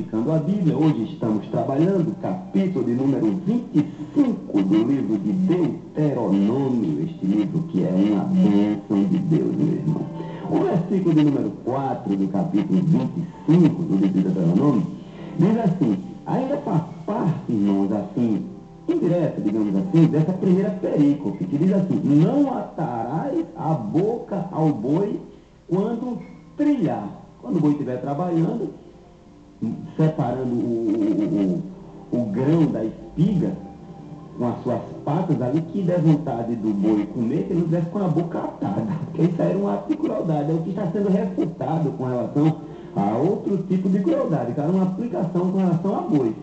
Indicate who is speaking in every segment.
Speaker 1: explicando a Bíblia. Hoje estamos trabalhando o capítulo de número 25 do livro de Deuteronômio, este livro que é uma bênção de Deus, meu irmão. O versículo de número 4 do capítulo 25 do livro de Deuteronômio diz assim: ainda faz parte, irmãos, assim, indireta, digamos assim, dessa primeira perícope, que diz assim: não atarás a boca ao boi quando trilhar. Quando o boi estiver trabalhando, separando o grão da espiga com as suas patas ali, que der vontade do boi comer, que ele não desse com a boca atada, porque isso aí era um ato de crueldade. É o que está sendo refutado com relação a outro tipo de crueldade, que era uma aplicação com relação a boi.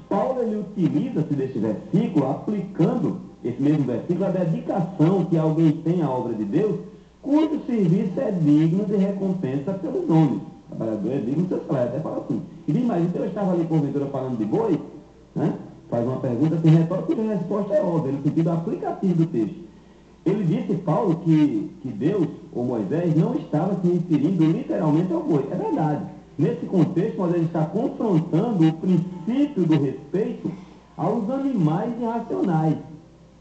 Speaker 1: Paulo, ele utiliza-se deste versículo, aplicando esse mesmo versículo, a dedicação que alguém tem à obra de Deus, cujo serviço é digno de recompensa pelos homens. O trabalhador é digno do seu salário, até fala assim. E diz mais: então eu estava ali porventura falando de boi, né? Faz uma pergunta assim, retórica, cuja resposta é óbvia, no sentido aplicativo do texto. Ele disse, Paulo, que Deus, ou Moisés, não estava se referindo literalmente ao boi. É verdade. Nesse contexto, Moisés está confrontando o princípio do respeito aos animais irracionais,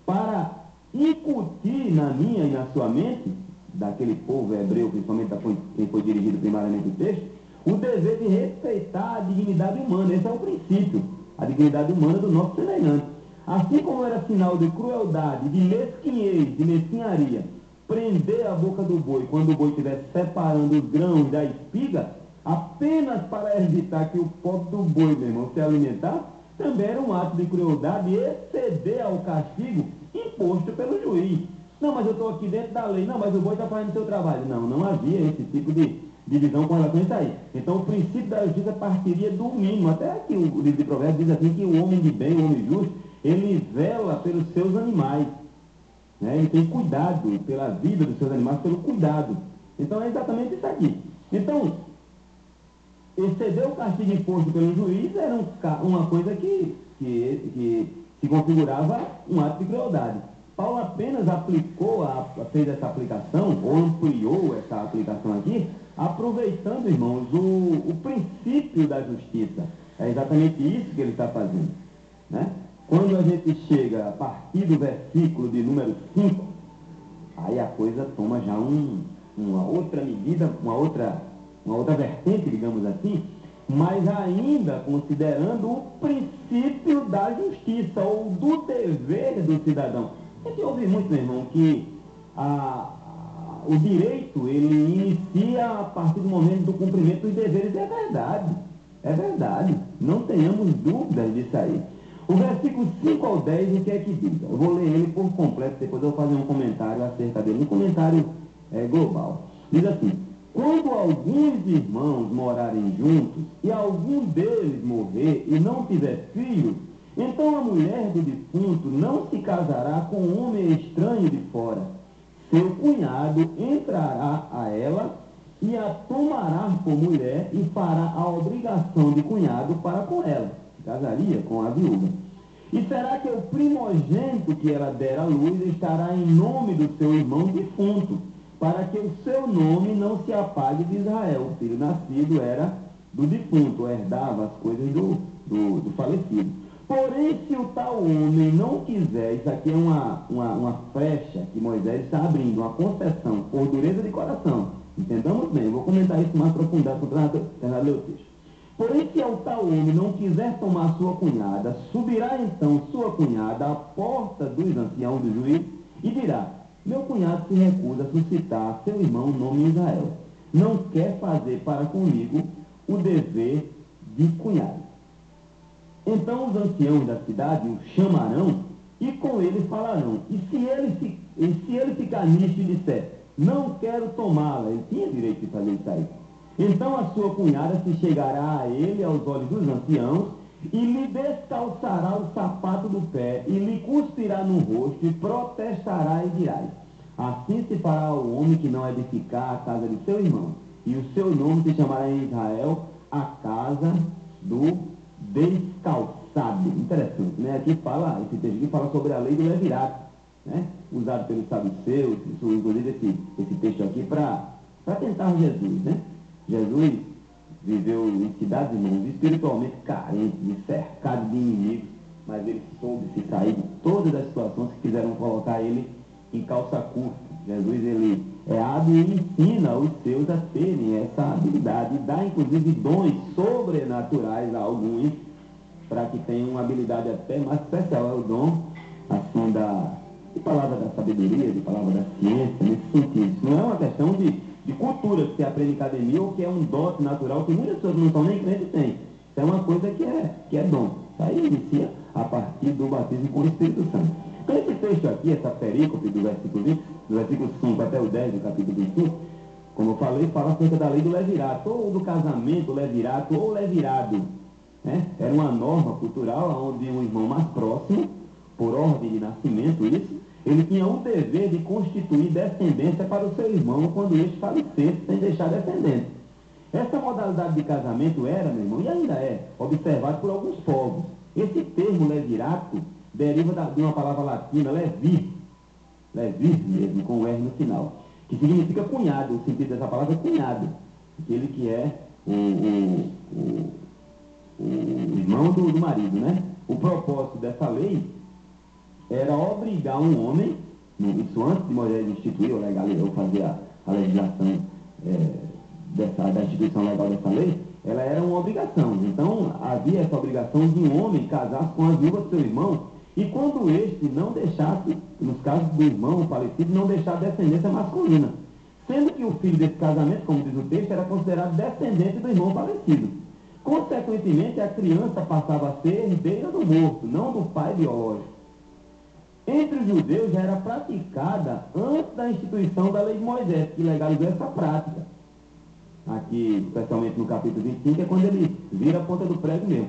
Speaker 1: para incutir na minha e na sua mente, daquele povo hebreu, principalmente quem foi dirigido primariamente o texto, o dever de respeitar a dignidade humana. Esse é o princípio, a dignidade humana do nosso semelhante. Assim como era sinal de crueldade, de mesquinhez, de mesquinharia, prender a boca do boi quando o boi estivesse separando os grãos da espiga, apenas para evitar que o pobre do boi, meu irmão, se alimentasse, também era um ato de crueldade exceder ao castigo imposto pelo juiz. Não, mas eu estou aqui dentro da lei. Não, mas o boi está fazendo o seu trabalho. Não, não havia esse tipo de divisão com relação a isso aí. Então o princípio da justiça partiria do mínimo. Até aqui o livro de Provérbios diz assim que o homem de bem, o homem justo, ele vela pelos seus animais, né? Ele tem cuidado pela vida dos seus animais, pelo cuidado. Então é exatamente isso aqui. Então, exceder o castigo imposto pelo juiz era uma coisa que se configurava um ato de crueldade. Paulo apenas fez essa aplicação, ou ampliou essa aplicação aqui, aproveitando, irmãos, o princípio da justiça. É exatamente isso que ele está fazendo, né? Quando a gente chega a partir do versículo de número 5, aí a coisa toma já uma outra medida, uma outra vertente, digamos assim, mas ainda considerando o princípio da justiça, ou do dever do cidadão. A gente ouve muito, meu irmão, que o direito, ele inicia a partir do momento do cumprimento dos deveres. É verdade, não tenhamos dúvidas disso aí. O versículo 5 ao 10, o que é que diz? Eu vou ler ele por completo, depois eu vou fazer um comentário acerca dele, um comentário global. Diz assim: quando alguns irmãos morarem juntos e algum deles morrer e não tiver filhos, então a mulher do defunto não se casará com um homem estranho de fora. Seu cunhado entrará a ela e a tomará por mulher e fará a obrigação de cunhado para com ela. Se casaria com a viúva. E será que o primogênito que ela der à luz estará em nome do seu irmão defunto, para que o seu nome não se apague de Israel. O filho nascido era do defunto, herdava as coisas do falecido. Porém, se o tal homem não quiser, isso aqui é uma frecha que Moisés está abrindo, uma concessão, por dureza de coração. Entendamos bem, eu vou comentar isso mais aprofundado para terminar o texto. Porém, se o tal homem não quiser tomar sua cunhada, subirá então sua cunhada à porta dos anciãos do juiz e dirá: meu cunhado se recusa a suscitar a seu irmão nome em Israel. Não quer fazer para comigo o dever de cunhado. Então os anciãos da cidade o chamarão e com ele falarão. E se ele ficar nisto e disser: não quero tomá-la, ele tinha direito de fazer isso aí. Então a sua cunhada se chegará a ele aos olhos dos anciãos e lhe descalçará o sapato do pé e lhe cuspirá no rosto e protestará e dirá: assim se fará ao homem que não edificar a casa de seu irmão, e o seu nome se chamará em Israel a casa do descalçado. Interessante, né? Aqui fala, esse texto aqui fala sobre a lei do levirato, né? Usado pelos saduceus, inclusive esse texto aqui para tentar Jesus, né? Jesus viveu em cidades, irmãos, espiritualmente carentes, cercado de inimigos, mas ele soube se sair de todas as situações que quiseram colocar ele em calça curta. Jesus, ele é hábil e ensina os seus a terem essa habilidade, e dá inclusive dons sobrenaturais a alguns, para que tenham uma habilidade até mais especial. É o dom, assim, de palavra da sabedoria, de palavra da ciência, nesse sentido. Isso não é uma questão de cultura que você aprende em academia, ou que é um dote natural que muitas pessoas não estão nem crentes têm. Isso é uma coisa que é dom. Isso aí inicia a partir do batismo com o Espírito Santo. Então esse texto aqui, essa perícope do versículo 20, do versículo 5 até o 10 do capítulo 25, como eu falei, fala acerca da lei do levirato, ou do casamento, levirato, ou levirado. Né? Era uma norma cultural onde um irmão mais próximo, por ordem de nascimento, ele tinha o dever de constituir descendência para o seu irmão quando este falecesse sem deixar descendente. Essa modalidade de casamento era, meu irmão, e ainda é, observado por alguns povos. Esse termo levirato deriva de uma palavra latina, levir mesmo, com o R no final, que significa cunhado. O sentido dessa palavra é cunhado, aquele que é o irmão do marido, né? O propósito dessa lei era obrigar um homem, isso antes de Moisés instituir ou fazer a legislação da instituição legal dessa lei, ela era uma obrigação. Então, havia essa obrigação de um homem casar com a viúva do seu irmão, e quando este não deixasse, nos casos do irmão falecido, não deixar descendência masculina, sendo que o filho desse casamento, como diz o texto, era considerado descendente do irmão falecido. Consequentemente, a criança passava a ser herdeira do morto, não do pai biológico. Entre os judeus já era praticada antes da instituição da lei de Moisés, que legalizou essa prática. Aqui, especialmente no capítulo 25, é quando ele vira a ponta do prego mesmo.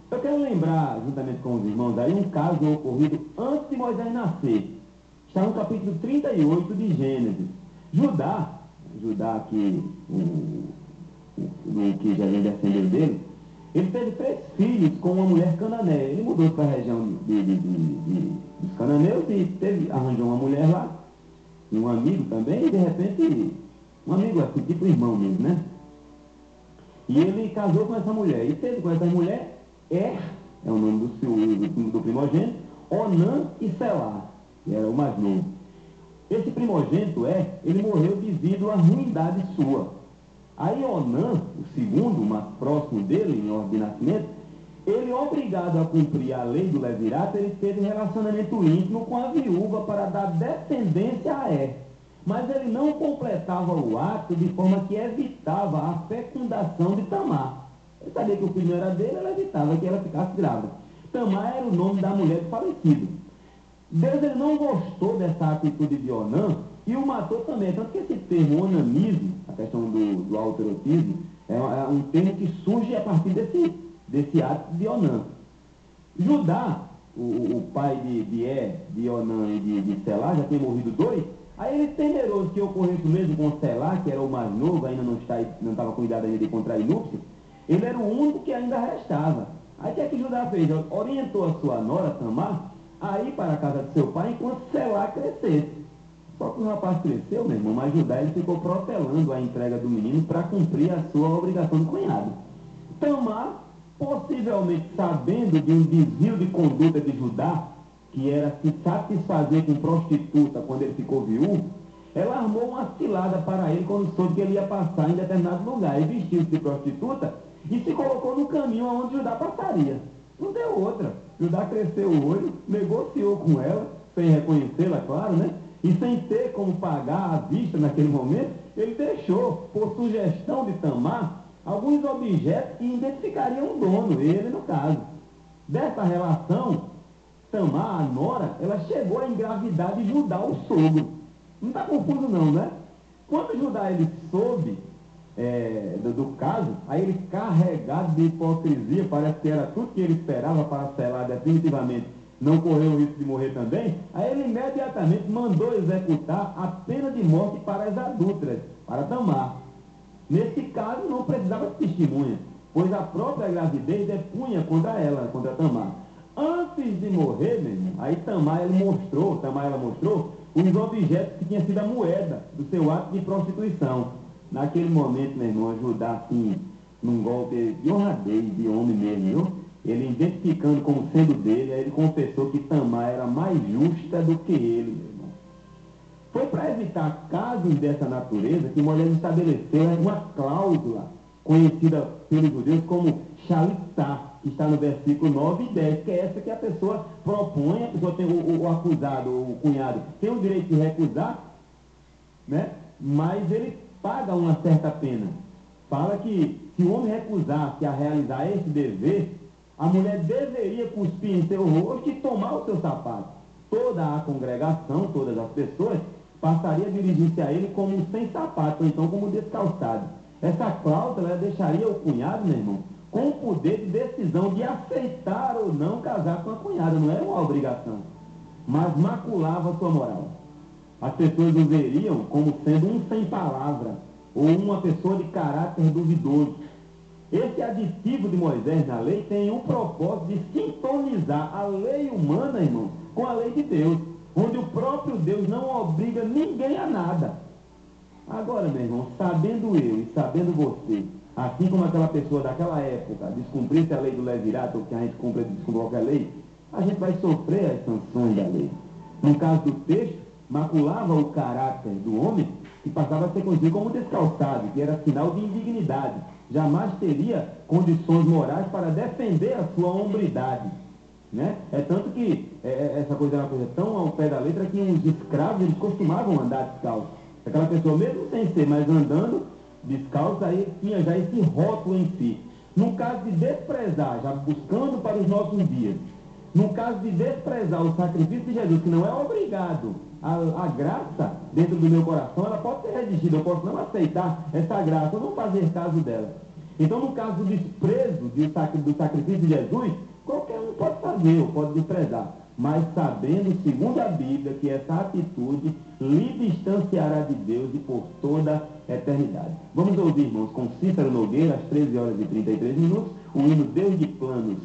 Speaker 1: Eu quero lembrar, juntamente com os irmãos aí, um caso ocorrido antes de Moisés nascer. Está no capítulo 38 de Gênesis. Judá que que já vem descendendo dele, ele teve 3 filhos com uma mulher cananeia. Ele mudou para a região dos cananeus e arranjou uma mulher lá, e um amigo também, e de repente, um amigo assim, tipo irmão mesmo, né? E ele casou com essa mulher, e teve com essa mulher é o nome do primogênito, Onã e Selá, que era o mais novo. Esse primogênito ele morreu devido à ruindade sua. Aí Onã, o segundo, mais próximo dele, em ordem de nascimento, ele, obrigado a cumprir a lei do levirato, ele teve relacionamento íntimo com a viúva para dar descendência a mas ele não completava o ato de forma que evitava a fecundação de Tamar. Ele sabia que o filho não era dele, ela evitava que ela ficasse grávida. Tamar era o nome da mulher do falecido. Deus, ele não gostou dessa atitude de Onã e o matou também. Tanto que esse termo onanismo, a questão do autoerotismo, é um termo que surge a partir desse ato de Onã. Judá, o pai de Onã e de Selá, já tem morrido 2. Aí ele, temeroso que ocorresse o mesmo com Selá, que era o mais novo, ainda não estava com idade ainda de contrair núpcias, ele era o único que ainda restava. Aí o que é que Judá fez? Orientou a sua nora, Tamar, a ir para a casa de seu pai enquanto Selá crescesse. Só que o rapaz cresceu, meu irmão, mas Judá ele ficou protelando a entrega do menino para cumprir a sua obrigação de cunhado. Tamar, possivelmente sabendo de um desvio de conduta de Judá, que era se satisfazer com prostituta quando ele ficou viúvo, ela armou uma cilada para ele quando soube que ele ia passar em determinado lugar, e vestiu-se de prostituta e se colocou no caminho aonde Judá passaria. Não deu outra. Judá cresceu o olho, negociou com ela, sem reconhecê-la, claro, né? E sem ter como pagar à vista naquele momento, ele deixou, por sugestão de Tamar, alguns objetos que identificariam o dono, ele no caso. Dessa relação, Tamar, a nora, ela chegou a engravidar de Judá, o sogro. Não está confuso não, né? Quando Judá ele soube do caso, aí ele, carregado de hipocrisia, parece que era tudo que ele esperava para selar definitivamente, não correu o risco de morrer também, aí ele imediatamente mandou executar a pena de morte para as adúlteras, para Tamar. Nesse caso não precisava de testemunha, pois a própria gravidez punha contra ela, contra Tamar. Antes de morrer, meu irmão, aí Tamar ela mostrou os objetos que tinha sido a moeda do seu ato de prostituição. Naquele momento, meu irmão, Judá, assim, num golpe de honradez, de homem mesmo, viu? Ele identificando como sendo dele, aí ele confessou que Tamar era mais justa do que ele, meu irmão. Foi para evitar casos dessa natureza que Moisés estabeleceu uma cláusula conhecida pelos judeus como shalitá, que está no versículo 9 e 10, que é essa que a pessoa propõe, a pessoa tem o acusado, o cunhado, tem o direito de recusar, né? Mas ele paga uma certa pena. Fala que se o homem recusasse a realizar esse dever, a mulher deveria cuspir em seu rosto e tomar o seu sapato. Toda a congregação, todas as pessoas, passaria a dirigir-se a ele como sem sapato, ou então como descalçado. Essa cláusula deixaria o cunhado, meu irmão, com o poder de decisão de aceitar ou não casar com a cunhada. Não era uma obrigação, mas maculava a sua moral. As pessoas o veriam como sendo um sem palavra, ou uma pessoa de caráter duvidoso. Esse aditivo de Moisés na lei tem o propósito de sintonizar a lei humana, irmão, com a lei de Deus, onde o próprio Deus não obriga ninguém a nada. Agora, meu irmão, sabendo eu e sabendo você, assim como aquela pessoa daquela época descumprisse a lei do levirato, ou que a gente cumpre qualquer lei, a gente vai sofrer as sanções da lei. No caso do texto, maculava o caráter do homem, que passava a ser conhecido como descalçado, que era sinal de indignidade. Jamais teria condições morais para defender a sua hombridade. Né? É tanto que essa coisa é uma coisa tão ao pé da letra que os escravos eles costumavam andar descalços. Aquela pessoa, mesmo sem ser, mas andando descalço, aí tinha já esse rótulo em si. No caso de desprezar, já buscando para os nossos dias, no caso de desprezar o sacrifício de Jesus, que não é obrigado, a graça dentro do meu coração, ela pode ser redigida, eu posso não aceitar essa graça, eu não fazer caso dela. Então, no caso do desprezo do sacrifício de Jesus, qualquer um pode fazer, ou pode desprezar, mas sabendo, segundo a Bíblia, que essa atitude lhe distanciará de Deus e por toda a eternidade. Vamos ouvir, irmãos, com Cícero Nogueira, às 13 horas e 33 minutos, o hino Deus de Planos.